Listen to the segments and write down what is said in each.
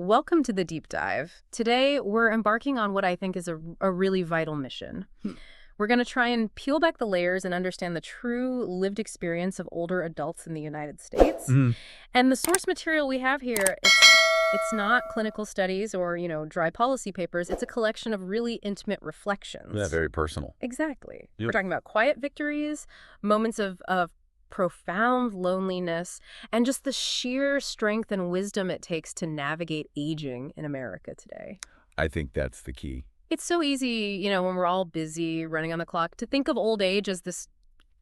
Welcome to the deep dive. Today, we're embarking on what I think is a really vital mission. We're going to try and peel back the layers and understand the true lived experience of older adults in the United States. And the source material we have here, it's not clinical studies or, dry policy papers. It's a collection of really intimate reflections. Yeah, very personal. Exactly. Yep. We're talking about quiet victories, moments of profound loneliness, and just the sheer strength and wisdom it takes to navigate aging in America today. I think that's the key. It's so easy, when we're all busy running on the clock, to think of old age as this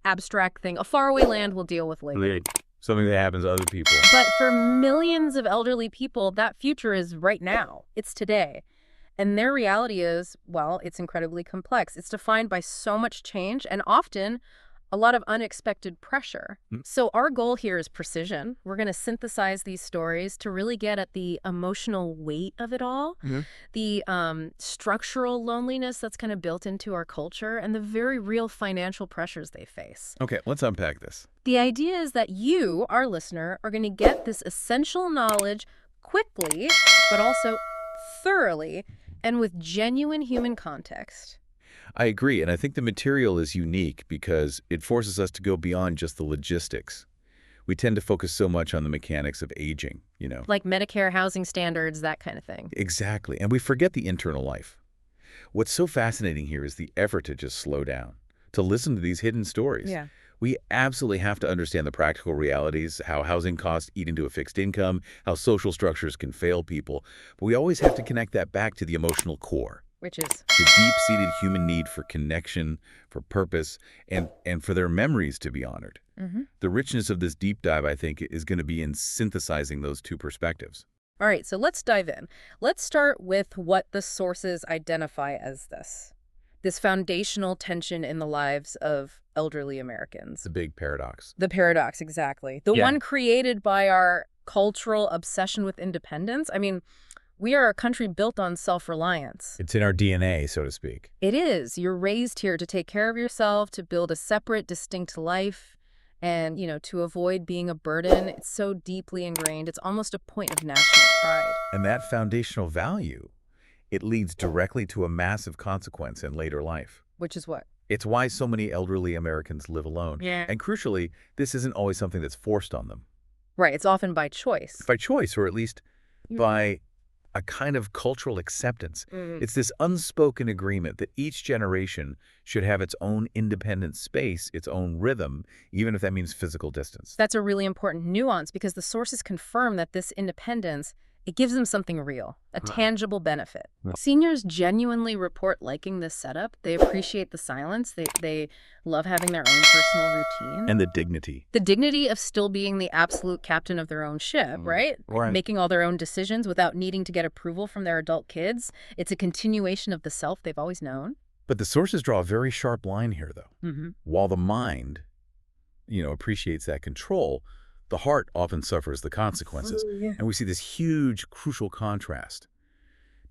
abstract thing, a faraway land we'll deal with later. Something that happens to other people. But for millions of elderly people, that future is right now. It's today. And their reality is, well, it's incredibly complex. It's defined by so much change and often a lot of unexpected pressure. So our goal here is precision. We're going to synthesize these stories to really get at the emotional weight of it all, the structural loneliness that's kind of built into our culture, and the very real financial pressures they face. Okay, let's unpack this. The idea is that you, our listener, are going to get this essential knowledge quickly, but also thoroughly, and with genuine human context. I agree, and I think the material is unique because it forces us to go beyond just the logistics. We tend to focus so much on the mechanics of aging, Like Medicare housing standards, that kind of thing. Exactly, and we forget the internal life. What's so fascinating here is the effort to just slow down, to listen to these hidden stories. Yeah. We absolutely have to understand the practical realities, how housing costs eat into a fixed income, how social structures can fail people, but we always have to connect that back to the emotional core. Which is? The deep-seated human need for connection, for purpose, and for their memories to be honored. The richness of this deep dive, I think, is going to be in synthesizing those two perspectives. All right, so let's dive in. Let's start with what the sources identify as this foundational tension in the lives of elderly Americans. The big paradox. The paradox, exactly. The one created by our cultural obsession with independence. I mean, we are a country built on self-reliance. It's in our DNA, so to speak. It is. You're raised here to take care of yourself, to build a separate, distinct life, and, to avoid being a burden. It's so deeply ingrained. It's almost a point of national pride. And that foundational value, it leads directly to a massive consequence in later life. Which is what? It's why so many elderly Americans live alone. Yeah. And crucially, this isn't always something that's forced on them. Right. It's often by choice. By choice, or at least by a kind of cultural acceptance. It's this unspoken agreement that each generation should have its own independent space, its own rhythm, even if that means physical distance. That's a really important nuance because the sources confirm that this independence, it gives them something real, a tangible benefit. Seniors genuinely report liking this setup. They appreciate the silence. They love having their own personal routine. And the dignity. The dignity of still being the absolute captain of their own ship, right? Making all their own decisions without needing to get approval from their adult kids. It's a continuation of the self they've always known. But the sources draw a very sharp line here, though. While the mind, appreciates that control, the heart often suffers the consequences. And we see this huge, crucial contrast.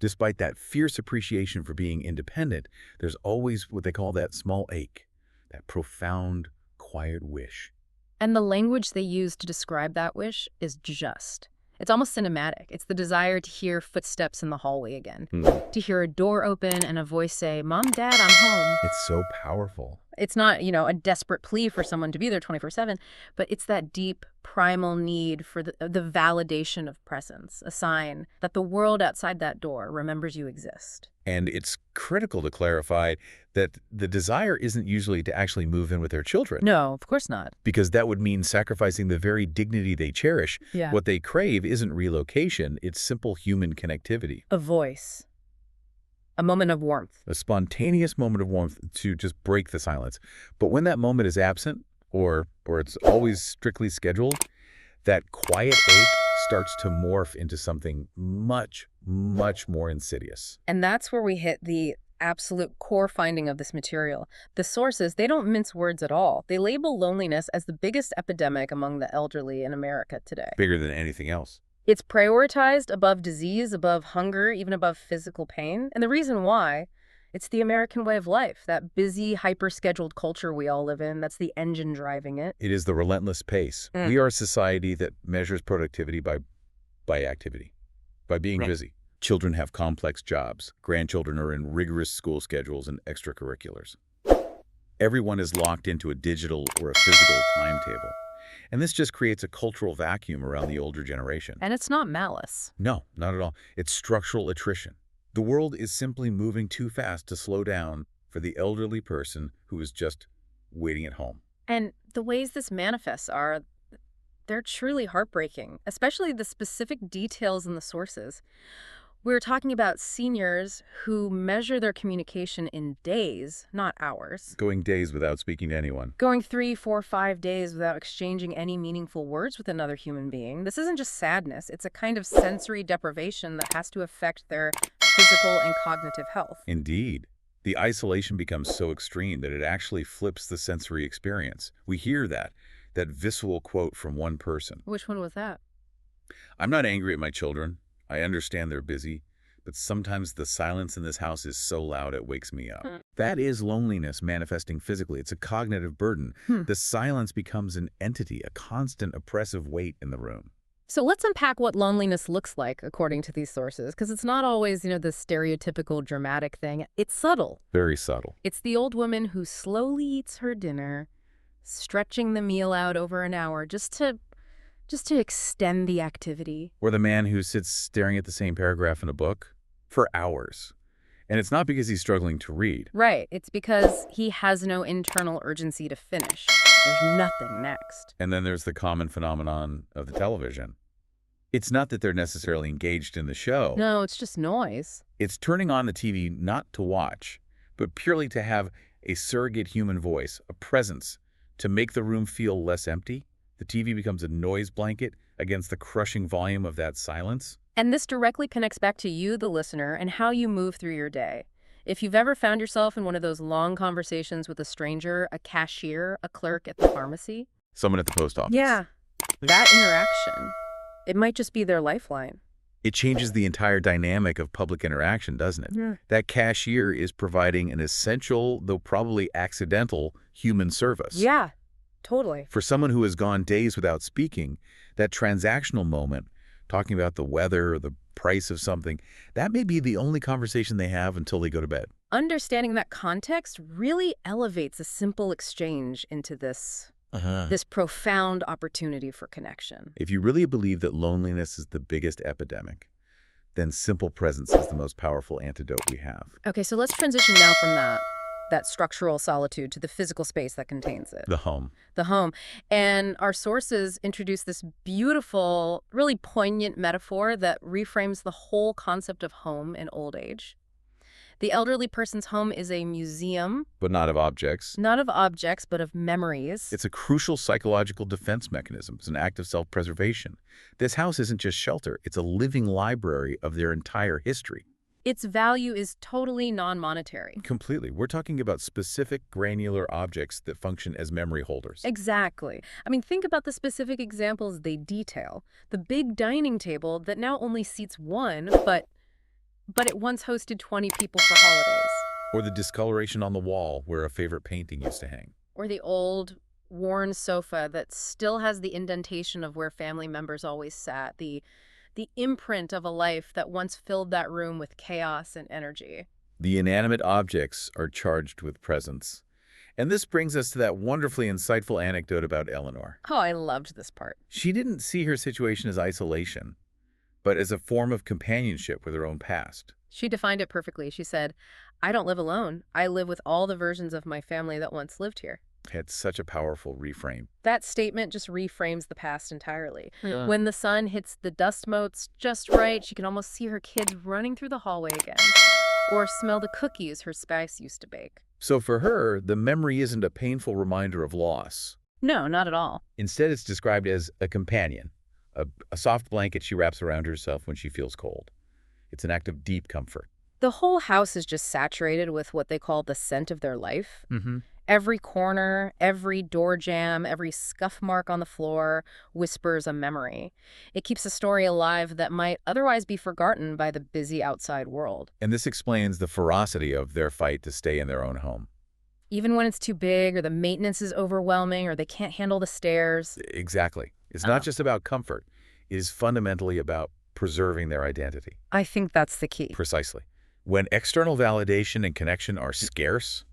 Despite that fierce appreciation for being independent, there's always what they call that small ache, that profound, quiet wish. And the language they use to describe that wish is just. It's almost cinematic. It's the desire to hear footsteps in the hallway again, to hear a door open and a voice say, "Mom, Dad, I'm home." It's so powerful. It's not, a desperate plea for someone to be there 24/7, but it's that deep, primal need for the validation of presence, a sign that the world outside that door remembers you exist. And it's critical to clarify that the desire isn't usually to actually move in with their children. No, of course not. Because that would mean sacrificing the very dignity they cherish. Yeah. What they crave isn't relocation, it's simple human connectivity. A voice. A moment of warmth. A spontaneous moment of warmth to just break the silence. But when that moment is absent, or it's always strictly scheduled, that quiet ache starts to morph into something much, much more insidious. And that's where we hit the absolute core finding of this material. The sources, they don't mince words at all. They label loneliness as the biggest epidemic among the elderly in America today. Bigger than anything else. It's prioritized above disease, above hunger, even above physical pain. And the reason why, it's the American way of life, that busy, hyper-scheduled culture we all live in. That's the engine driving it. It is the relentless pace. We are a society that measures productivity by activity. By being Right. busy. Children have complex jobs. Grandchildren are in rigorous school schedules and extracurriculars. Everyone is locked into a digital or a physical timetable. And this just creates a cultural vacuum around the older generation. And it's not malice. No, not at all. It's structural attrition. The world is simply moving too fast to slow down for the elderly person who is just waiting at home. And the ways this manifests they're truly heartbreaking, especially the specific details in the sources. We're talking about seniors who measure their communication in days, not hours. Going days without speaking to anyone. Going 3, 4, 5 days without exchanging any meaningful words with another human being. This isn't just sadness, it's a kind of sensory deprivation that has to affect their physical and cognitive health. Indeed. The isolation becomes so extreme that it actually flips the sensory experience. We hear that visceral quote from one person. Which one was that? I'm not angry at my children. I understand they're busy, but sometimes the silence in this house is so loud it wakes me up. That is loneliness manifesting physically. It's a cognitive burden. The silence becomes an entity, a constant oppressive weight in the room. So let's unpack what loneliness looks like according to these sources, because it's not always, the stereotypical dramatic thing. It's subtle. Very subtle. It's the old woman who slowly eats her dinner, stretching the meal out over an hour just to extend the activity. Or the man who sits staring at the same paragraph in a book for hours. And it's not because he's struggling to read. Right. It's because he has no internal urgency to finish. There's nothing next. And then there's the common phenomenon of the television. It's not that they're necessarily engaged in the show. No, it's just noise. It's turning on the TV not to watch, but purely to have a surrogate human voice, a presence, to make the room feel less empty. The TV becomes a noise blanket against the crushing volume of that silence. And this directly connects back to you, the listener, and how you move through your day. If you've ever found yourself in one of those long conversations with a stranger, a cashier, a clerk at the pharmacy. Someone at the post office. Yeah, that interaction, it might just be their lifeline. It changes the entire dynamic of public interaction, doesn't it? Yeah. That cashier is providing an essential, though probably accidental, human service. Yeah, totally. For someone who has gone days without speaking, that transactional moment, talking about the weather or the price of something, that may be the only conversation they have until they go to bed. Understanding that context really elevates a simple exchange into this profound opportunity for connection. If you really believe that loneliness is the biggest epidemic, then simple presence is the most powerful antidote we have. Okay, so let's transition now from that structural solitude to the physical space that contains it. The home. The home. And our sources introduce this beautiful, really poignant metaphor that reframes the whole concept of home in old age. The elderly person's home is a museum. But not of objects. Not of objects, but of memories. It's a crucial psychological defense mechanism. It's an act of self-preservation. This house isn't just shelter. It's a living library of their entire history. Its value is totally non-monetary. Completely. We're talking about specific granular objects that function as memory holders. Exactly. I mean, think about the specific examples they detail. The big dining table that now only seats one, but it once hosted 20 people for holidays. Or the discoloration on the wall where a favorite painting used to hang. Or the old, worn sofa that still has the indentation of where family members always sat. The imprint of a life that once filled that room with chaos and energy. The inanimate objects are charged with presence. And this brings us to that wonderfully insightful anecdote about Eleanor. Oh, I loved this part. She didn't see her situation as isolation, but as a form of companionship with her own past. She defined it perfectly. She said, "I don't live alone. I live with all the versions of my family that once lived here." Had such a powerful reframe. That statement just reframes the past entirely. Yeah. When the sun hits the dust motes just right, she can almost see her kids running through the hallway again, or smell the cookies her spouse used to bake. So for her, the memory isn't a painful reminder of loss. No, not at all. Instead, it's described as a companion, a soft blanket she wraps around herself when she feels cold. It's an act of deep comfort. The whole house is just saturated with what they call the scent of their life. Mm-hmm. Every corner, every door jamb, every scuff mark on the floor whispers a memory. It keeps a story alive that might otherwise be forgotten by the busy outside world. And this explains the ferocity of their fight to stay in their own home. Even when it's too big or the maintenance is overwhelming or they can't handle the stairs. Exactly. It's not just about comfort. It is fundamentally about preserving their identity. I think that's the key. Precisely. When external validation and connection are scarce,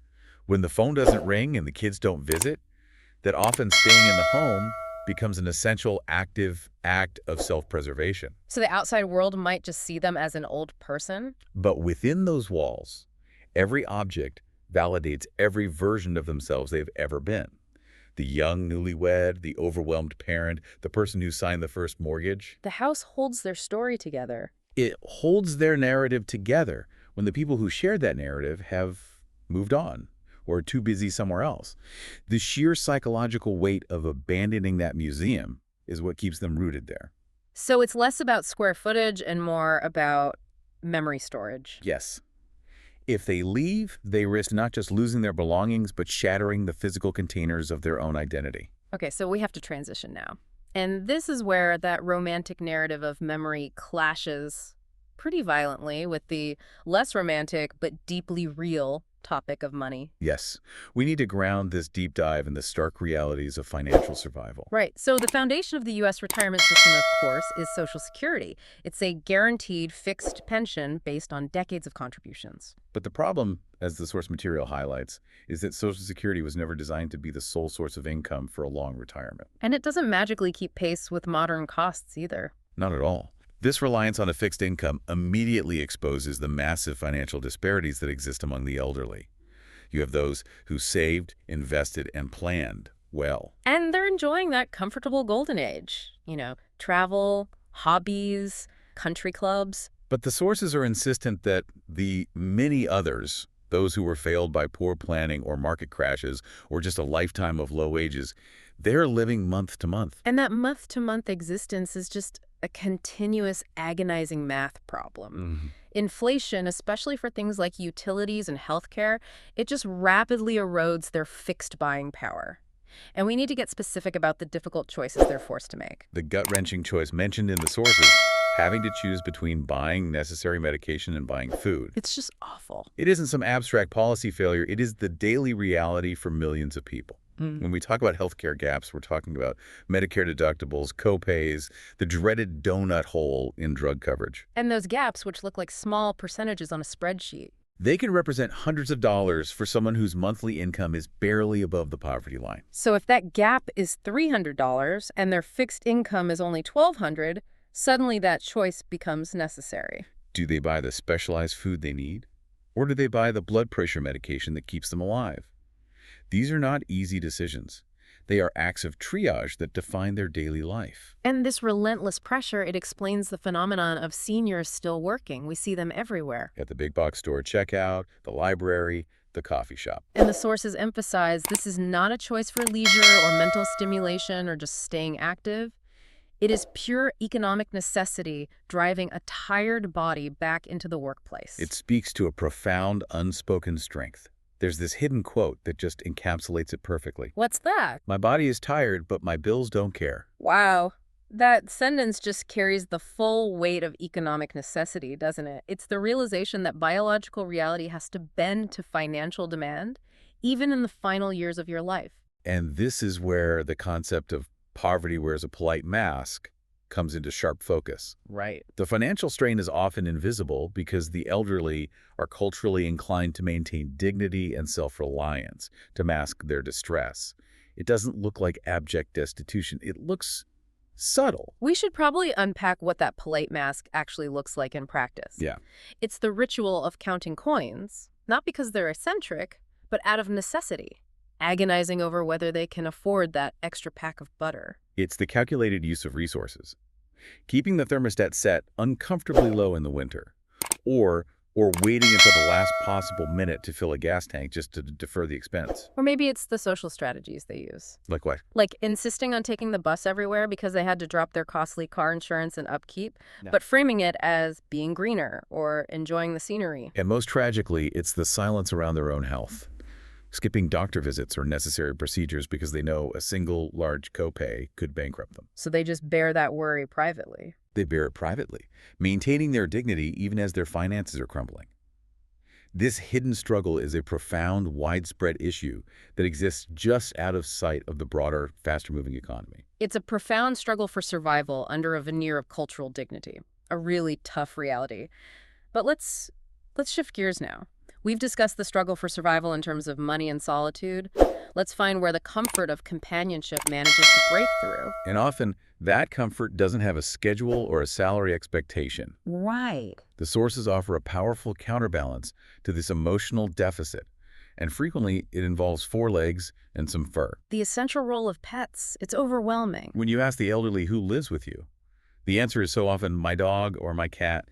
when the phone doesn't ring and the kids don't visit, that often staying in the home becomes an essential active act of self-preservation. So the outside world might just see them as an old person? But within those walls, every object validates every version of themselves they've ever been. The young newlywed, the overwhelmed parent, the person who signed the first mortgage. The house holds their story together. It holds their narrative together when the people who shared that narrative have moved on or are too busy somewhere else. The sheer psychological weight of abandoning that museum is what keeps them rooted there. So it's less about square footage and more about memory storage. Yes. If they leave, they risk not just losing their belongings, but shattering the physical containers of their own identity. Okay, so we have to transition now. And this is where that romantic narrative of memory clashes pretty violently with the less romantic but deeply real topic of money. Yes, we need to ground this deep dive in the stark realities of financial survival. Right. So the foundation of the U.S. retirement system, of course, is Social Security. It's a guaranteed fixed pension based on decades of contributions. But the problem, as the source material highlights, is that Social Security was never designed to be the sole source of income for a long retirement. And it doesn't magically keep pace with modern costs either. Not at all. This reliance on a fixed income immediately exposes the massive financial disparities that exist among the elderly. You have those who saved, invested, and planned well. And they're enjoying that comfortable golden age. You know, travel, hobbies, country clubs. But the sources are insistent that the many others, those who were failed by poor planning or market crashes or just a lifetime of low wages, they're living month to month. And that month-to-month existence is just a continuous agonizing math problem. Inflation, especially for things like utilities and healthcare, it just rapidly erodes their fixed buying power. And we need to get specific about the difficult choices they're forced to make. The gut-wrenching choice mentioned in the sources, having to choose between buying necessary medication and buying food. It's just awful. It isn't some abstract policy failure. It is the daily reality for millions of people. When we talk about healthcare gaps, we're talking about Medicare deductibles, co-pays, the dreaded donut hole in drug coverage. And those gaps, which look like small percentages on a spreadsheet. They can represent hundreds of dollars for someone whose monthly income is barely above the poverty line. So if that gap is $300 and their fixed income is only $1,200, suddenly that choice becomes necessary. Do they buy the specialized food they need? Or do they buy the blood pressure medication that keeps them alive? These are not easy decisions. They are acts of triage that define their daily life. And this relentless pressure, it explains the phenomenon of seniors still working. We see them everywhere. At the big box store checkout, the library, the coffee shop. And the sources emphasize this is not a choice for leisure or mental stimulation or just staying active. It is pure economic necessity driving a tired body back into the workplace. It speaks to a profound, unspoken strength. There's this hidden quote that just encapsulates it perfectly. What's that? My body is tired, but my bills don't care. Wow. That sentence just carries the full weight of economic necessity, doesn't it? It's the realization that biological reality has to bend to financial demand, even in the final years of your life. And this is where the concept of poverty wears a polite mask comes into sharp focus. Right. The financial strain is often invisible because the elderly are culturally inclined to maintain dignity and self-reliance to mask their distress. It doesn't look like abject destitution. It looks subtle. We should probably unpack what that polite mask actually looks like in practice. Yeah. It's the ritual of counting coins, not because they're eccentric, but out of necessity, agonizing over whether they can afford that extra pack of butter. It's the calculated use of resources. Keeping the thermostat set uncomfortably low in the winter, or waiting until the last possible minute to fill a gas tank just to defer the expense. Or maybe it's the social strategies they use. Like what? Like insisting on taking the bus everywhere because they had to drop their costly car insurance and upkeep, No. but framing it as being greener or enjoying the scenery. And most tragically, it's the silence around their own health. Skipping doctor visits or necessary procedures because they know a single large copay could bankrupt them. So they just bear that worry privately. They bear it privately, maintaining their dignity even as their finances are crumbling. This hidden struggle is a profound, widespread issue that exists just out of sight of the broader, faster-moving economy. It's a profound struggle for survival under a veneer of cultural dignity. a really tough reality. But let's shift gears now. We've discussed the struggle for survival in terms of money and solitude. Let's find where the comfort of companionship manages to break through. And often, that comfort doesn't have a schedule or a salary expectation. Right. The sources offer a powerful counterbalance to this emotional deficit, and frequently it involves four legs and some fur. The essential role of pets, it's overwhelming. When you ask the elderly who lives with you, the answer is so often my dog or my cat.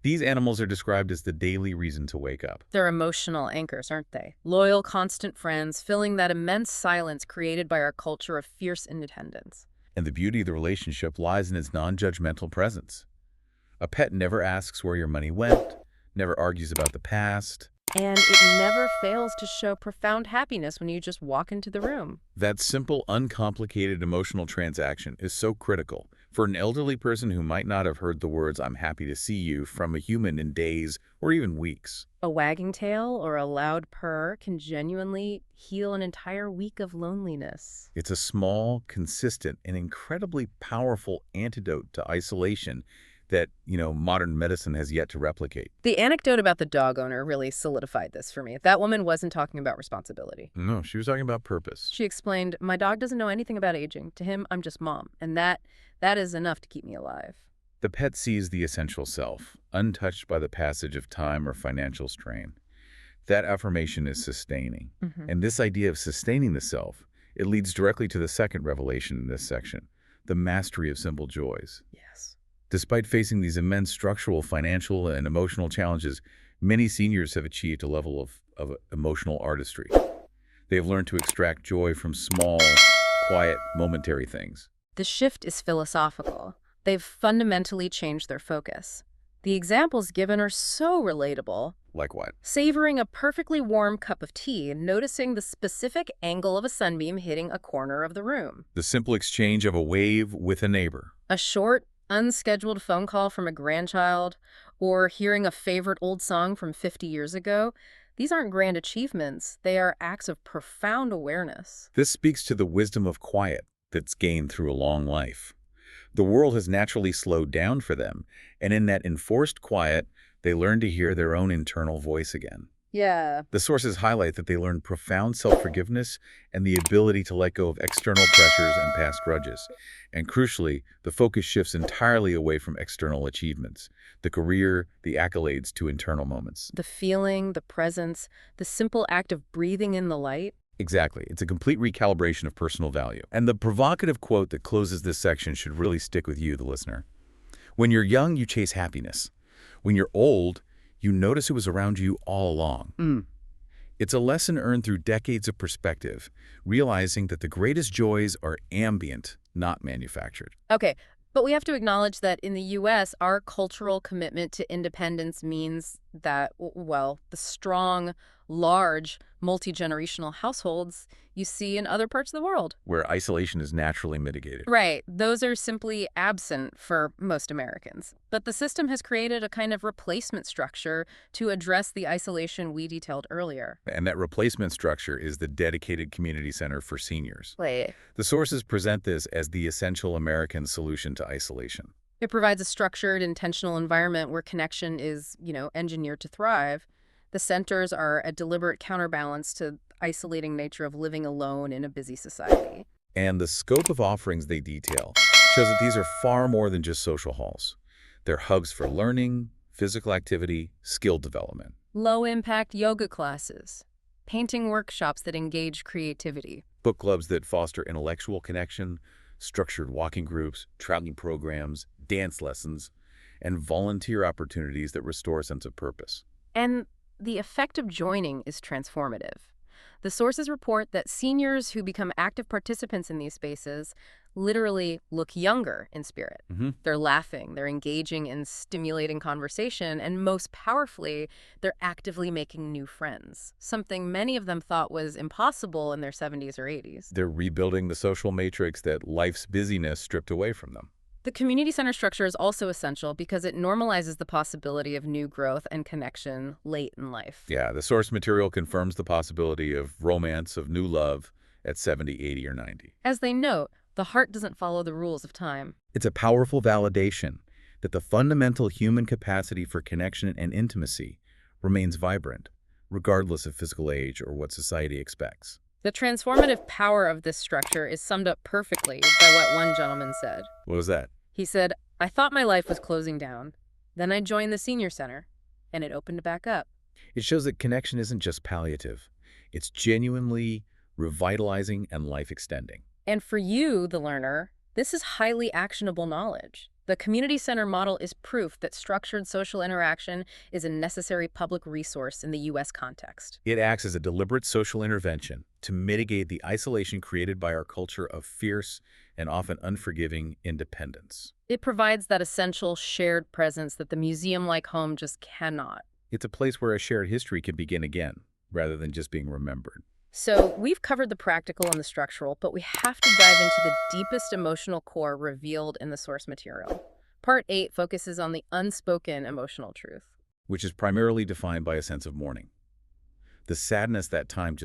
These animals are described as the daily reason to wake up. They're emotional anchors, aren't they? Loyal, constant friends, filling that immense silence created by our culture of fierce independence. And the beauty of the relationship lies in its non-judgmental presence. A pet never asks where your money went, never argues about the past. And it never fails to show profound happiness when you just walk into the room. That simple, uncomplicated emotional transaction is so critical for an elderly person who might not have heard the words "I'm happy to see you" from a human in days or even weeks. A wagging tail or a loud purr can genuinely heal an entire week of loneliness. It's a small, consistent, and incredibly powerful antidote to isolation that, modern medicine has yet to replicate. The anecdote about the dog owner really solidified this for me. That woman wasn't talking about responsibility. No, she was talking about purpose. She explained, "My dog doesn't know anything about aging. To him, I'm just mom. And that is enough to keep me alive." The pet sees the essential self, untouched by the passage of time or financial strain. That affirmation is sustaining. And this idea of sustaining the self, it leads directly to the second revelation in this section, the mastery of simple joys. Yes. Despite facing these immense structural, financial, and emotional challenges, many seniors have achieved a level of emotional artistry. They have learned to extract joy from small, quiet, momentary things. The shift is philosophical. They've fundamentally changed their focus. The examples given are so relatable. Like what? Savoring a perfectly warm cup of tea and noticing the specific angle of a sunbeam hitting a corner of the room. The simple exchange of a wave with a neighbor. A short, unscheduled phone call from a grandchild, or hearing a favorite old song from 50 years ago. These aren't grand achievements. They are acts of profound awareness. This speaks to the wisdom of quiet that's gained through a long life. The world has naturally slowed down for them, and in that enforced quiet, they learn to hear their own internal voice again. Yeah. The sources highlight that they learn profound self-forgiveness and the ability to let go of external pressures and past grudges. And crucially, the focus shifts entirely away from external achievements, the career, the accolades, to internal moments. The feeling, the presence, the simple act of breathing in the light. Exactly. It's a complete recalibration of personal value. And the provocative quote that closes this section should really stick with you, the listener. When you're young, you chase happiness. When you're old, you notice it was around you all along. It's a lesson earned through decades of perspective, realizing that the greatest joys are ambient, not manufactured. Okay, but we have to acknowledge that in the U.S., our cultural commitment to independence means that, well, the strong, large, multi-generational households you see in other parts of the world. Where isolation is naturally mitigated. Right. Those are simply absent for most Americans. But the system has created a kind of replacement structure to address the isolation we detailed earlier. And that replacement structure is the dedicated community center for seniors. Right. The sources present this as the essential American solution to isolation. It provides a structured, intentional environment where connection is, engineered to thrive. The centers are a deliberate counterbalance to isolating nature of living alone in a busy society. And the scope of offerings they detail shows that these are far more than just social halls. They're hubs for learning, physical activity, skill development. Low-impact yoga classes, painting workshops that engage creativity. Book clubs that foster intellectual connection, structured walking groups, traveling programs, dance lessons, and volunteer opportunities that restore a sense of purpose. And the effect of joining is transformative. The sources report that seniors who become active participants in these spaces literally look younger in spirit. They're laughing, they're engaging in stimulating conversation, and most powerfully, they're actively making new friends, something many of them thought was impossible in their 70s or 80s. They're rebuilding the social matrix that life's busyness stripped away from them. The community center structure is also essential because it normalizes the possibility of new growth and connection late in life. Yeah, the source material confirms the possibility of romance, of new love at 70, 80, or 90. As they note, the heart doesn't follow the rules of time. It's a powerful validation that the fundamental human capacity for connection and intimacy remains vibrant, regardless of physical age or what society expects. The transformative power of this structure is summed up perfectly by what one gentleman said. What was that? He said, "I thought my life was closing down. Then I joined the senior center, and it opened back up." It shows that connection isn't just palliative. It's genuinely revitalizing and life-extending. And for you, the learner, this is highly actionable knowledge. The community center model is proof that structured social interaction is a necessary public resource in the U.S. context. It acts as a deliberate social intervention to mitigate the isolation created by our culture of fierce and often unforgiving independence. It provides that essential shared presence that the museum-like home just cannot. It's a place where a shared history can begin again, rather than just being remembered. So we've covered the practical and the structural, but we have to dive into the deepest emotional core revealed in the source material. Part 8 focuses on the unspoken emotional truth, Which is primarily defined by a sense of mourning. The sadness that time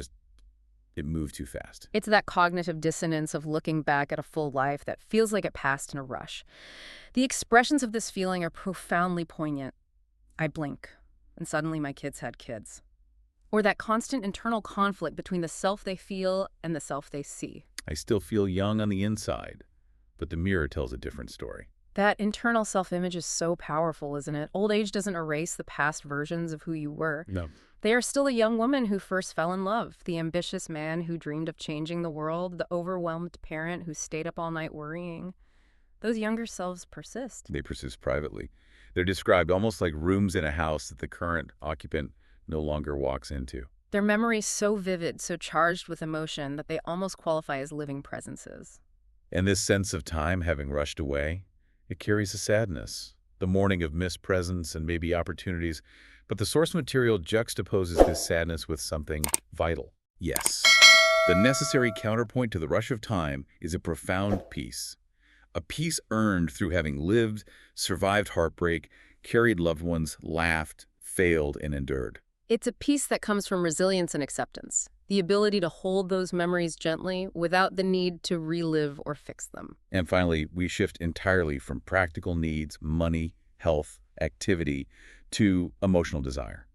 it moved too fast. It's that cognitive dissonance of looking back at a full life that feels like it passed in a rush. The expressions of this feeling are profoundly poignant. I blink, and suddenly my kids had kids. Or that constant internal conflict between the self they feel and the self they see. I still feel young on the inside, but the mirror tells a different story. That internal self-image is so powerful, isn't it? Old age doesn't erase the past versions of who you were. No. They are still a young woman who first fell in love, the ambitious man who dreamed of changing the world, the overwhelmed parent who stayed up all night worrying. Those younger selves persist. They persist privately. They're described almost like rooms in a house that the current occupant no longer walks into. Their memories so vivid, so charged with emotion that they almost qualify as living presences. And this sense of time having rushed away, it carries a sadness, the mourning of missed presence and maybe opportunities, but the source material juxtaposes this sadness with something vital. Yes, the necessary counterpoint to the rush of time is a profound peace. A peace earned through having lived, survived heartbreak, carried loved ones, laughed, failed, and endured. It's a peace that comes from resilience and acceptance, the ability to hold those memories gently without the need to relive or fix them. And finally, we shift entirely from practical needs, money, health, activity, to emotional desire.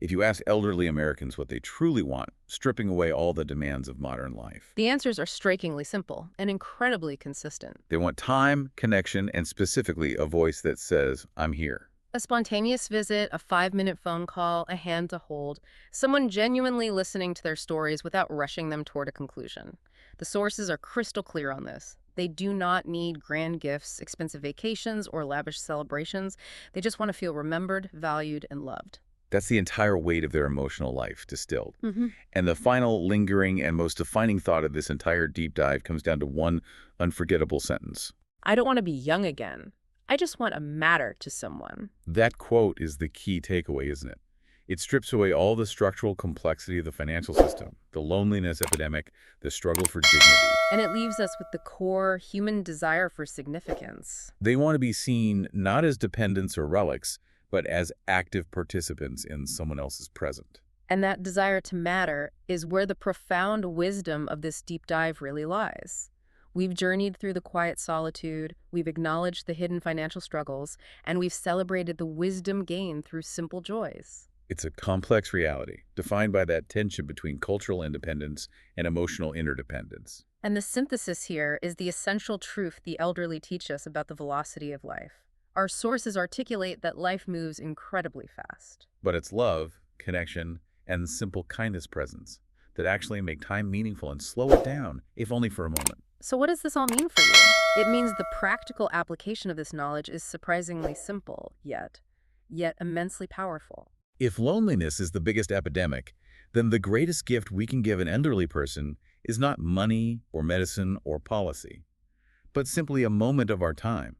If you ask elderly Americans what they truly want, stripping away all the demands of modern life, The answers are strikingly simple and incredibly consistent. they want time, connection, and specifically a voice that says, "I'm here." A spontaneous visit, a 5-minute phone call, a hand to hold, someone genuinely listening to their stories without rushing them toward a conclusion. The sources are crystal clear on this. They do not need grand gifts, expensive vacations, or lavish celebrations. They just want to feel remembered, valued, and loved. That's the entire weight of their emotional life distilled. Mm-hmm. And the final lingering and most defining thought of this entire deep dive comes down to one unforgettable sentence. I don't want to be young again. I just want to matter to someone. That quote is the key takeaway, isn't it? It strips away all the structural complexity of the financial system, the loneliness epidemic, the struggle for dignity. And it leaves us with the core human desire for significance. They want to be seen not as dependents or relics, but as active participants in someone else's present. And that desire to matter is where the profound wisdom of this deep dive really lies. We've journeyed through the quiet solitude, we've acknowledged the hidden financial struggles, and we've celebrated the wisdom gained through simple joys. It's a complex reality, defined by that tension between cultural independence and emotional interdependence. And the synthesis here is the essential truth the elderly teach us about the velocity of life. Our sources articulate that life moves incredibly fast. But it's love, connection, and simple kindness presence that actually make time meaningful and slow it down, if only for a moment. So what does this all mean for you? It means the practical application of this knowledge is surprisingly simple, yet immensely powerful. If loneliness is the biggest epidemic, then the greatest gift we can give an elderly person is not money or medicine or policy, but simply a moment of our time.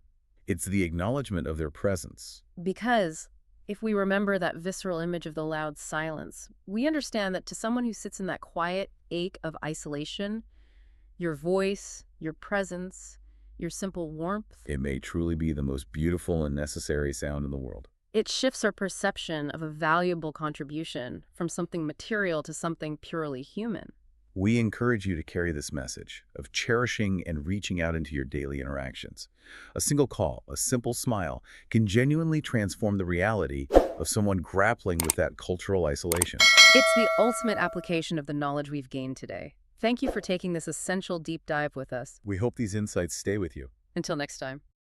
It's the acknowledgement of their presence. Because if we remember that visceral image of the loud silence, we understand that to someone who sits in that quiet ache of isolation, your voice, your presence, your simple warmth, It may truly be the most beautiful and necessary sound in the world. it shifts our perception of a valuable contribution from something material to something purely human. We encourage you to carry this message of cherishing and reaching out into your daily interactions. A single call, a simple smile, can genuinely transform the reality of someone grappling with that cultural isolation. It's the ultimate application of the knowledge we've gained today. Thank you for taking this essential deep dive with us. We hope these insights stay with you. Until next time.